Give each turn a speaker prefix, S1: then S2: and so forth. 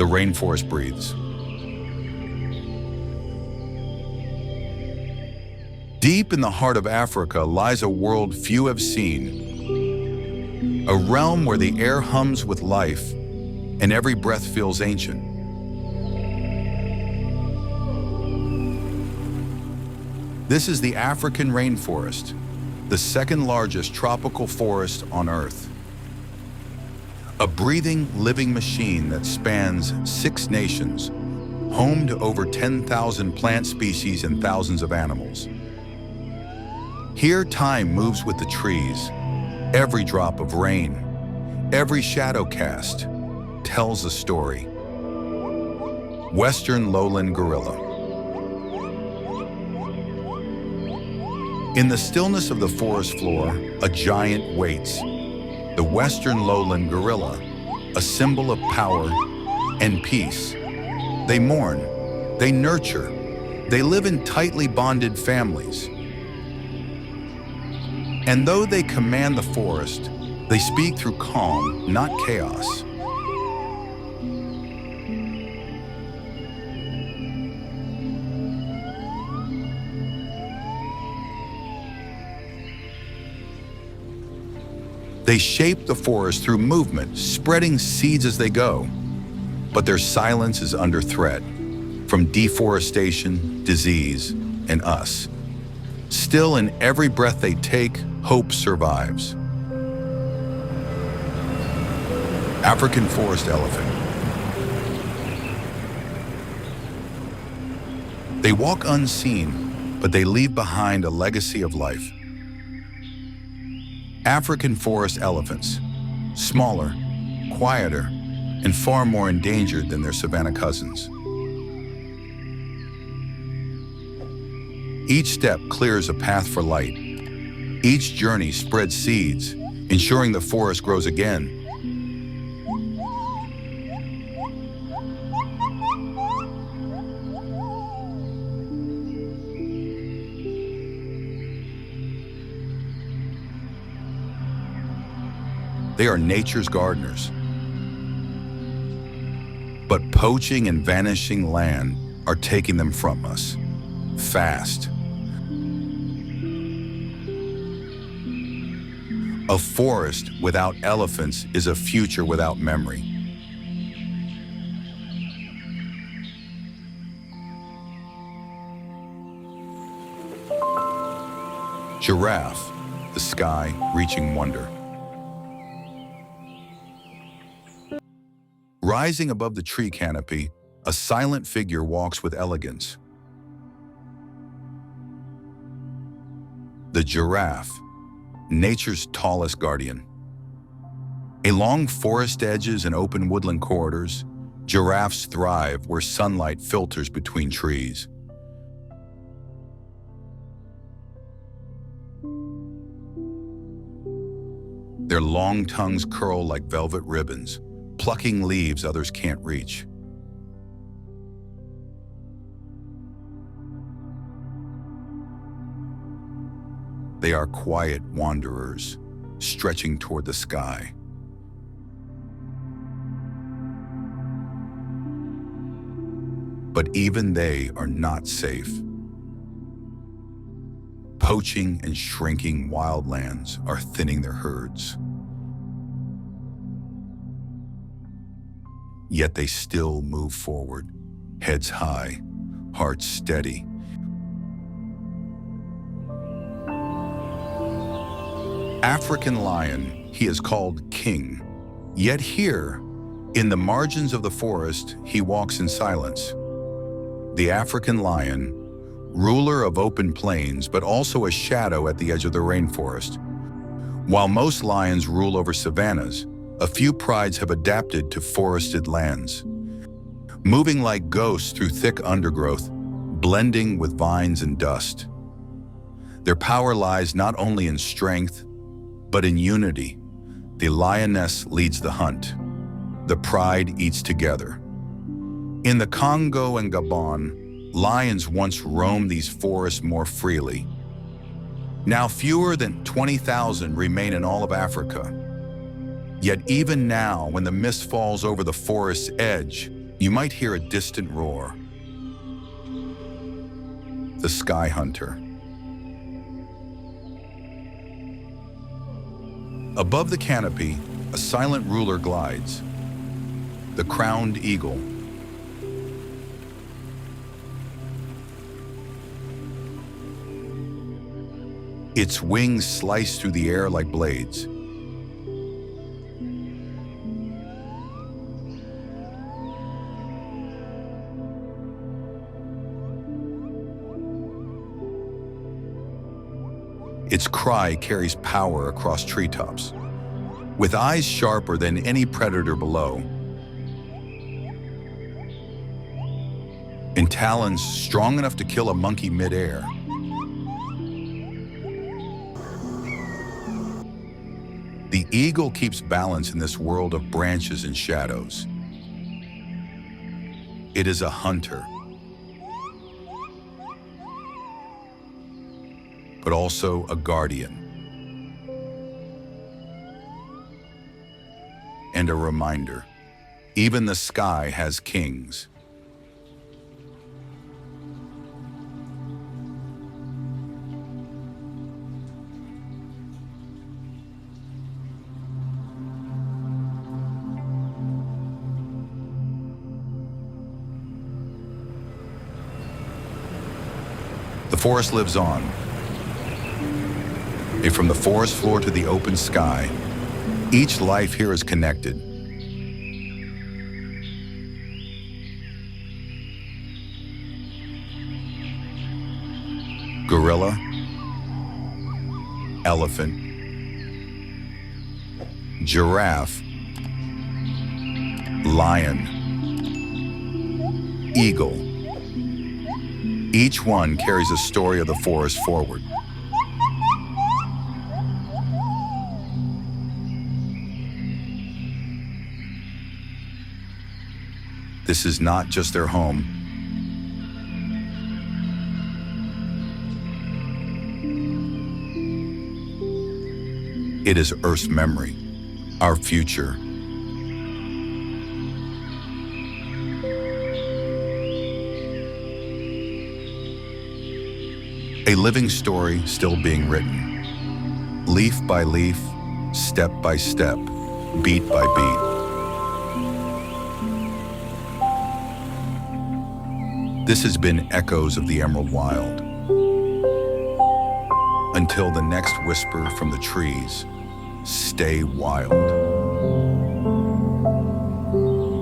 S1: the rainforest breathes. Deep in the heart of Africa lies a world few have seen, a realm where the air hums with life and every breath feels ancient. This is the African rainforest, the second largest tropical forest on Earth. A breathing, living machine that spans 6 nations, home to over 10,000 plant species and thousands of animals. Here, time moves with the trees. Every drop of rain, every shadow cast, tells a story. Western Lowland Gorilla. In the stillness of the forest floor, a giant waits. The Western Lowland Gorilla, a symbol of power and peace. They mourn, they nurture, they live in tightly bonded families. And though they command the forest, they speak through calm, not chaos. They shape the forest through movement, spreading seeds as they go. But their silence is under threat from deforestation, disease, and us. Still, in every breath they take, hope survives. African forest elephant. They walk unseen, but they leave behind a legacy of life. African forest elephants, smaller, quieter, and far more endangered than their savanna cousins. Each step clears a path for light. Each journey spreads seeds, ensuring the forest grows again. They are nature's gardeners. But poaching and vanishing land are taking them from us, fast. A forest without elephants is a future without memory. Giraffe, the sky reaching wonder. Rising above the tree canopy, a silent figure walks with elegance. The giraffe, nature's tallest guardian. Along forest edges and open woodland corridors, giraffes thrive where sunlight filters between trees. Their long tongues curl like velvet ribbons, plucking leaves others can't reach. They are quiet wanderers, stretching toward the sky. But even they are not safe. Poaching and shrinking wildlands are thinning their herds. Yet they still move forward, heads high, hearts steady. African lion, he is called king. Yet here, in the margins of the forest, he walks in silence. The African lion, ruler of open plains, but also a shadow at the edge of the rainforest. While most lions rule over savannas, a few prides have adapted to forested lands, moving like ghosts through thick undergrowth, blending with vines and dust. Their power lies not only in strength, but in unity. The lioness leads the hunt. The pride eats together. In the Congo and Gabon, lions once roamed these forests more freely. Now fewer than 20,000 remain in all of Africa. Yet even now, when the mist falls over the forest's edge, You might hear a distant roar. The sky hunter. Above the canopy, a silent ruler glides, the crowned eagle. Its wings slice through the air like blades. Its cry carries power across treetops. With eyes sharper than any predator below, and talons strong enough to kill a monkey midair, the eagle keeps balance in this world of branches and shadows. It is a hunter, but also a guardian and a reminder. Even the sky has kings. The forest lives on. And from the forest floor to the open sky, each life here is connected. Gorilla, elephant, giraffe, lion, eagle. Each one carries a story of the forest forward. This is not just their home. It is Earth's memory, our future. A living story still being written, leaf by leaf, step by step, beat by beat. This has been Echoes of the Emerald Wild. Until the next whisper from the trees, stay wild.